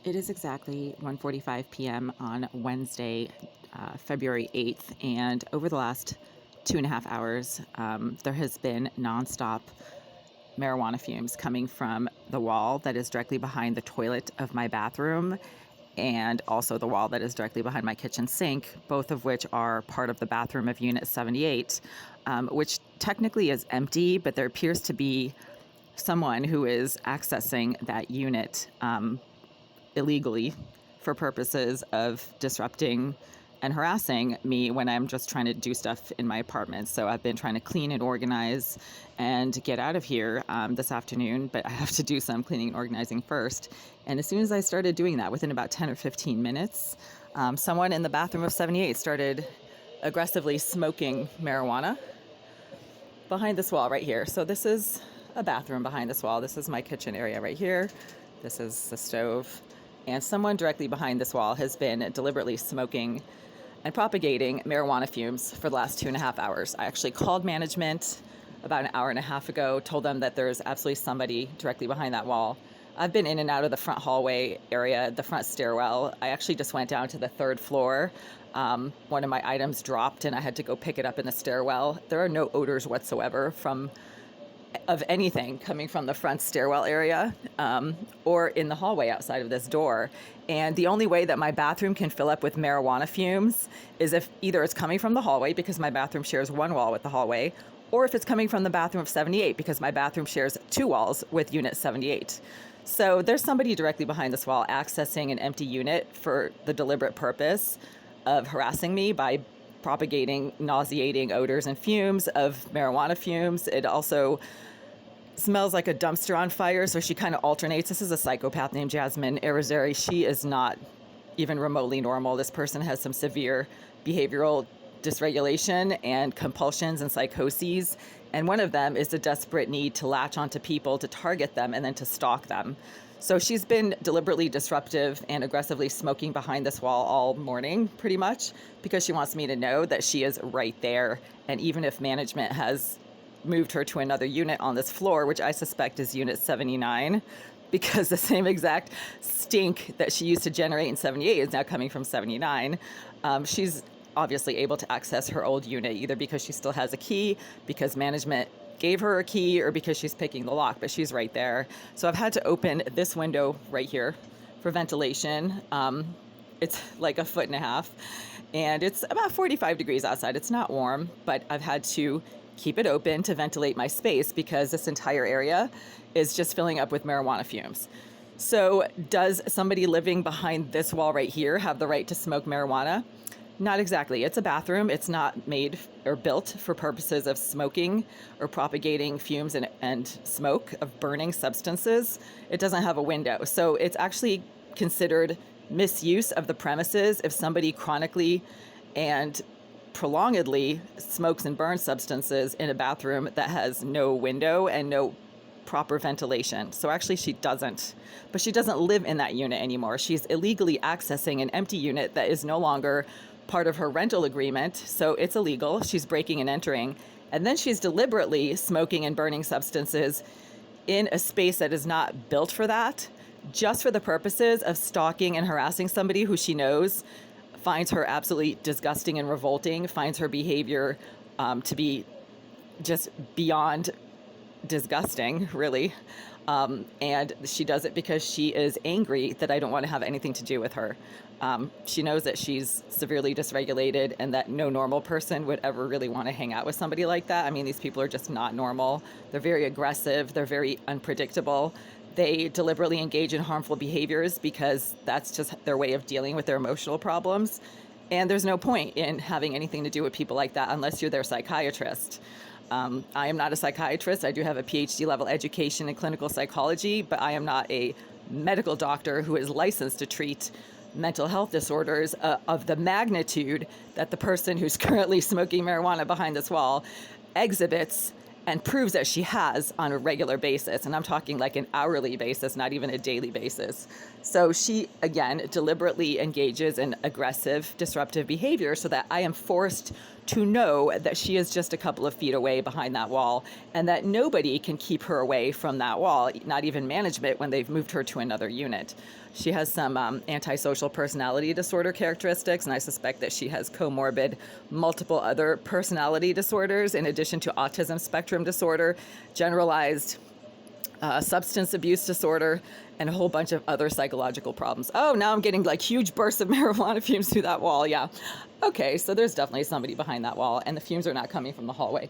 It is exactly 1:45 p.m. on Wednesday, February 8th, and over the last 2.5 hours, there has been nonstop marijuana fumes coming from the wall that is directly behind the toilet of my bathroom and also the wall that is directly behind my kitchen sink, both of which are part of the bathroom of Unit 78, which technically is empty, but there appears to be someone who is accessing that unit illegally for purposes of disrupting and harassing me when I'm just trying to do stuff in my apartment. So I've been trying to clean and organize and get out of here this afternoon, but I have to do some cleaning and organizing first. And as soon as I started doing that, within about 10 or 15 minutes, someone in the bathroom of 78 started aggressively smoking marijuana behind this wall right here. So this is a bathroom behind this wall. This is my kitchen area right here. This is the stove. And someone directly behind this wall has been deliberately smoking and propagating marijuana fumes for the last 2.5 hours. I actually called management about an hour and a half ago, told them that there's absolutely somebody directly behind that wall. I've been in and out of the front hallway area, the front stairwell. I actually just went down to the third floor. One of my items dropped and I had to go pick it up in the stairwell. There are no odors whatsoever of anything coming from the front stairwell area or in the hallway outside of this door. And the only way that my bathroom can fill up with marijuana fumes is if either it's coming from the hallway, because my bathroom shares one wall with the hallway, or if it's coming from the bathroom of 78, because my bathroom shares two walls with Unit 78. So there's somebody directly behind this wall accessing an empty unit for the deliberate purpose of harassing me by propagating nauseating odors and fumes of marijuana fumes. It also smells like a dumpster on fire, so she kind of alternates. This is a psychopath named Jasmine Irizarry. She is not even remotely normal. This person has some severe behavioral dysregulation and compulsions and psychoses, and one of them is a desperate need to latch onto people, to target them, and then to stalk them. So she's been deliberately disruptive and aggressively smoking behind this wall all morning, pretty much, because she wants me to know that she is right there. And even if management has moved her to another unit on this floor, which I suspect is Unit 79, because the same exact stink that she used to generate in 78 is now coming from 79. She's obviously able to access her old unit, either because she still has a key, because management gave her a key, or because she's picking the lock, but she's right there. So I've had to open this window right here for ventilation. It's like 1.5 feet, and it's about 45 degrees outside. It's not warm, but I've had to keep it open to ventilate my space because this entire area is just filling up with marijuana fumes. So does somebody living behind this wall right here have the right to smoke marijuana? Not exactly. It's a bathroom. It's not made or built for purposes of smoking or propagating fumes and smoke of burning substances. It doesn't have a window. So it's actually considered misuse of the premises if somebody chronically and prolongedly smokes and burns substances in a bathroom that has no window and no proper ventilation. So actually she doesn't, but she doesn't live in that unit anymore. She's illegally accessing an empty unit that is no longer part of her rental agreement, so it's illegal. She's breaking and entering, and then she's deliberately smoking and burning substances in a space that is not built for that, just for the purposes of stalking and harassing somebody who she knows finds her absolutely disgusting and revolting, finds her behavior to be just beyond disgusting, really. And she does it because she is angry that I don't want to have anything to do with her. She knows that she's severely dysregulated and that no normal person would ever really want to hang out with somebody like that. I mean, these people are just not normal. They're very aggressive. They're very unpredictable. They deliberately engage in harmful behaviors because that's just their way of dealing with their emotional problems. And there's no point in having anything to do with people like that unless you're their psychiatrist. I am not a psychiatrist. I do have a PhD level education in clinical psychology, but I am not a medical doctor who is licensed to treat mental health disorders of the magnitude that the person who's currently smoking marijuana behind this wall exhibits and proves that she has on a regular basis. And I'm talking like an hourly basis, not even a daily basis. So she, again, deliberately engages in aggressive, disruptive behavior so that I am forced to know that she is just a couple of feet away behind that wall and that nobody can keep her away from that wall, not even management when they've moved her to another unit. She has some antisocial personality disorder characteristics, and I suspect that she has comorbid multiple other personality disorders in addition to autism spectrum disorder, generalized substance abuse disorder, and a whole bunch of other psychological problems. Oh, now I'm getting like huge bursts of marijuana fumes through that wall. Yeah. Okay, so there's definitely somebody behind that wall, and the fumes are not coming from the hallway.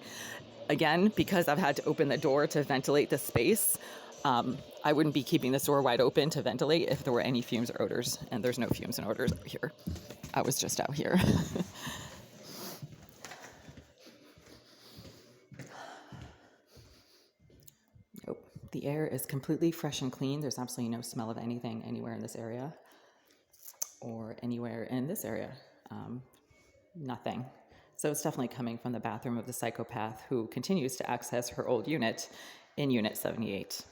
Again, because I've had to open the door to ventilate the space, I wouldn't be keeping this door wide open to ventilate if there were any fumes or odors, and there's no fumes and odors out here. I was just out here. Nope. The air is completely fresh and clean. There's absolutely no smell of anything anywhere in this area or anywhere in this area. Nothing. So it's definitely coming from the bathroom of the psychopath who continues to access her old unit in Unit 78.